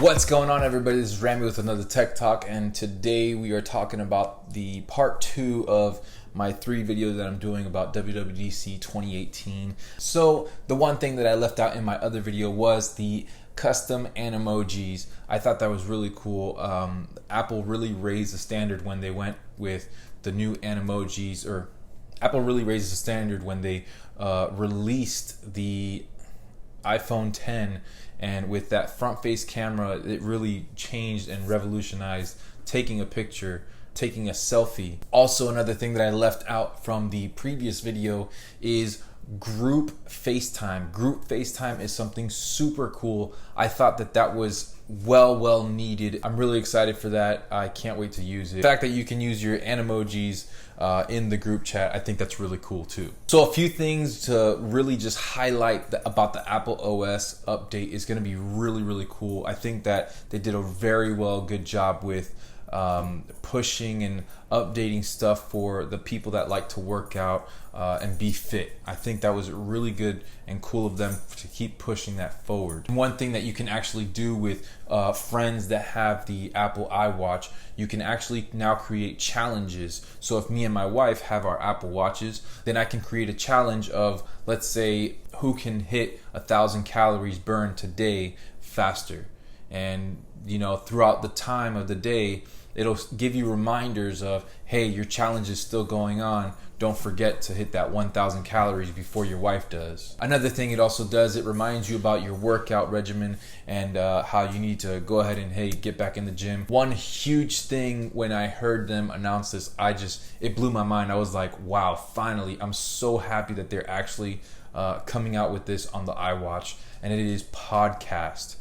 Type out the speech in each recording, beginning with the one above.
What's going on, everybody? This is Ramy with another Tech Talk, and today we are talking about the part 2 of my 3 videos that I'm doing about WWDC 2018. So the one thing that I left out in my other video was the custom animojis. I thought that was really cool. Apple really raised the standard when they went with the new animojis, or Apple really raised the standard when they released the iPhone 10, and with that front face camera, it really changed and revolutionized taking a picture, taking a selfie. Also, another thing that I left out from the previous video is group FaceTime. Group FaceTime is something super cool. I thought that was well needed. I'm really excited for that. I can't wait to use it. The fact that you can use your animojis in the group chat, I think that's really cool too. So a few things to really just highlight about the Apple OS update is going to be really cool. I think that they did a very good job with pushing and updating stuff for the people that like to work out and be fit. I think that was really good and cool of them to keep pushing that forward. One thing that you can actually do with friends that have the Apple iWatch, you can actually now create challenges. So if me and my wife have our Apple Watches, then I can create a challenge of, let's say, who can hit 1,000 calories burned today faster. And you know, throughout the time of the day, it'll give you reminders of, hey, your challenge is still going on. Don't forget to hit that 1,000 calories before your wife does. Another thing it also does, it reminds you about your workout regimen and how you need to go ahead and, hey, get back in the gym. One huge thing when I heard them announce this, it blew my mind. I was like, wow, finally. I'm so happy that they're actually coming out with this on the iWatch, and it is podcast.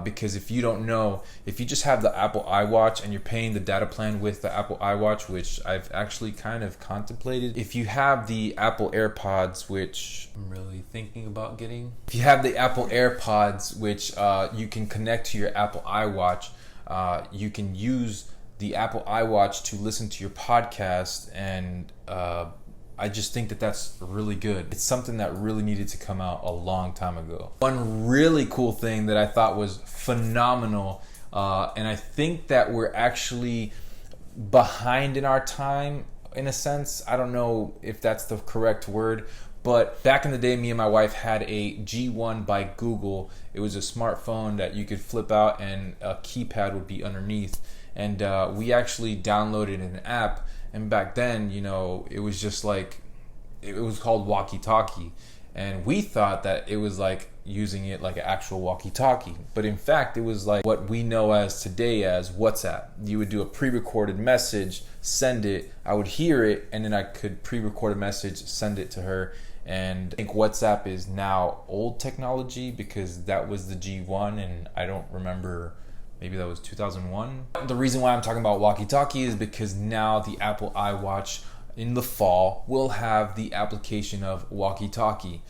Because if you don't know, if you just have the Apple iWatch and you're paying the data plan with the Apple iWatch, which I've actually kind of contemplated, if you have the Apple AirPods, which I'm really thinking about getting, if you have the Apple AirPods, which you can connect to your Apple iWatch, you can use the Apple iWatch to listen to your podcast, and I just think that that's really good. It's something that really needed to come out a long time ago. One really cool thing that I thought was phenomenal, and I think that we're actually behind in our time, in a sense. I don't know if that's the correct word, but back in the day, me and my wife had a G1 by Google. It was a smartphone that you could flip out and a keypad would be underneath. And we actually downloaded an app. And back then, you know, it was just like, it was called walkie-talkie. And we thought that it was like using it like an actual walkie-talkie. But in fact, it was like what we know as today as WhatsApp. You would do a pre-recorded message, send it, I would hear it, and then I could pre-record a message, send it to her. And I think WhatsApp is now old technology because that was the G1, and I don't remember, maybe that was 2001. The reason why I'm talking about walkie-talkie is because now the Apple iWatch in the fall will have the application of walkie-talkie.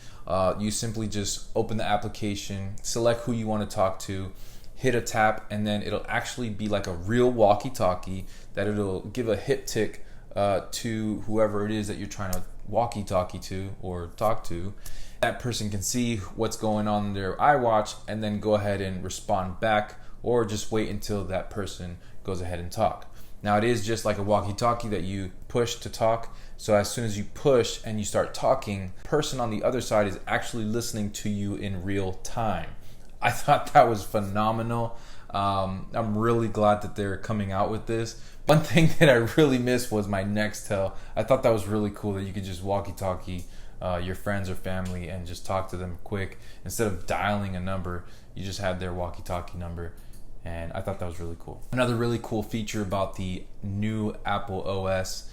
You simply just open the application, select who you want to talk to, hit a tap, and then it'll actually be like a real walkie-talkie that it'll give a hip tick to whoever it is that you're trying to walkie-talkie to or talk to. That person can see what's going on in their iWatch and then go ahead and respond back, or just wait until that person goes ahead and talk. Now, it is just like a walkie-talkie that you push to talk. So as soon as you push and you start talking, the person on the other side is actually listening to you in real time. I thought that was phenomenal. I'm really glad that they're coming out with this. One thing that I really missed was my Nextel. I thought that was really cool that you could just walkie-talkie your friends or family and just talk to them quick. Instead of dialing a number, you just had their walkie-talkie number. And I thought that was really cool. Another really cool feature about the new Apple OS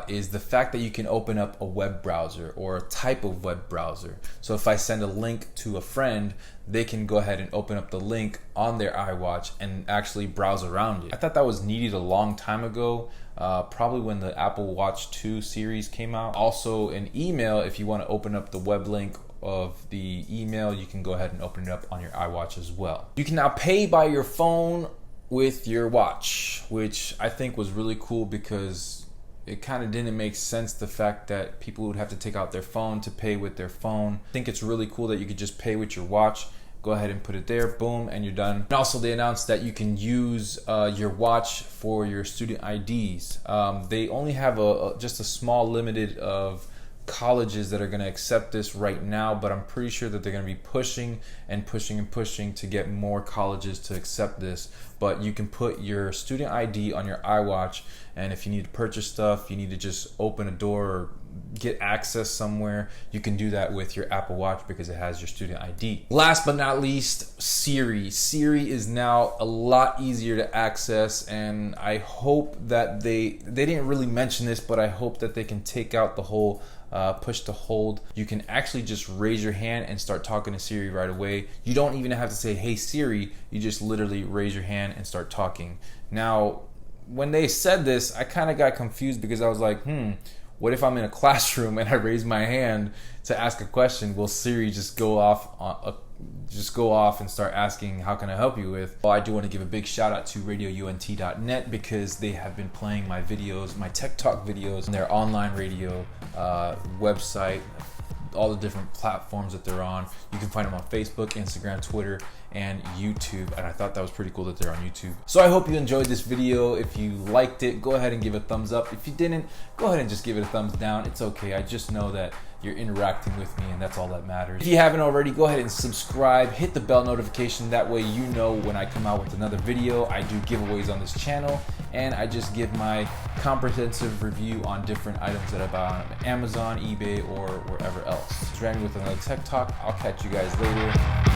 is the fact that you can open up a web browser or a type of web browser. So if I send a link to a friend, they can go ahead and open up the link on their iWatch and actually browse around it. I thought that was needed a long time ago, probably when the Apple Watch 2 series came out. Also, an email, if you want to open up the web link of the email, you can go ahead and open it up on your iWatch as well. You can now pay by your phone with your watch, which I think was really cool because it kind of didn't make sense, the fact that people would have to take out their phone to pay with their phone. I think it's really cool that you could just pay with your watch, Go ahead and put it there, boom, and you're done. And also they announced that you can use your watch for your student IDs. They only have just a small limited of colleges that are going to accept this right now, but I'm pretty sure that they're going to be pushing and pushing and pushing to get more colleges to accept this. But you can put your student ID on your iWatch, and if you need to purchase stuff, you need to just open a door or get access somewhere, you can do that with your Apple Watch because it has your student ID. Last but not least, Siri. Siri is now a lot easier to access, and I hope that they didn't really mention this, but I hope that they can take out the whole push to hold. You can actually just raise your hand and start talking to Siri right away. You don't even have to say, "Hey Siri," you just literally raise your hand and start talking. Now, when they said this, I kind of got confused because I was like, what if I'm in a classroom and I raise my hand to ask a question? Will Siri just go off and start asking, "How can I help you with?" Well, I do want to give a big shout out to radiount.net because they have been playing my videos, my Tech Talk videos, on their online radio website, all the different platforms that they're on. You can find them on Facebook, Instagram, Twitter, and YouTube, and I thought that was pretty cool that they're on YouTube. So I hope you enjoyed this video. If you liked it, go ahead and give it a thumbs up. If you didn't, go ahead and just give it a thumbs down. It's okay. I just know that you're interacting with me, and that's all that matters. If you haven't already, go ahead and subscribe, hit the bell notification. That way you know when I come out with another video. I do giveaways on this channel, and I just give my comprehensive review on different items that I buy on Amazon, eBay, or wherever else. It's Randy with another Tech Talk. I'll catch you guys later.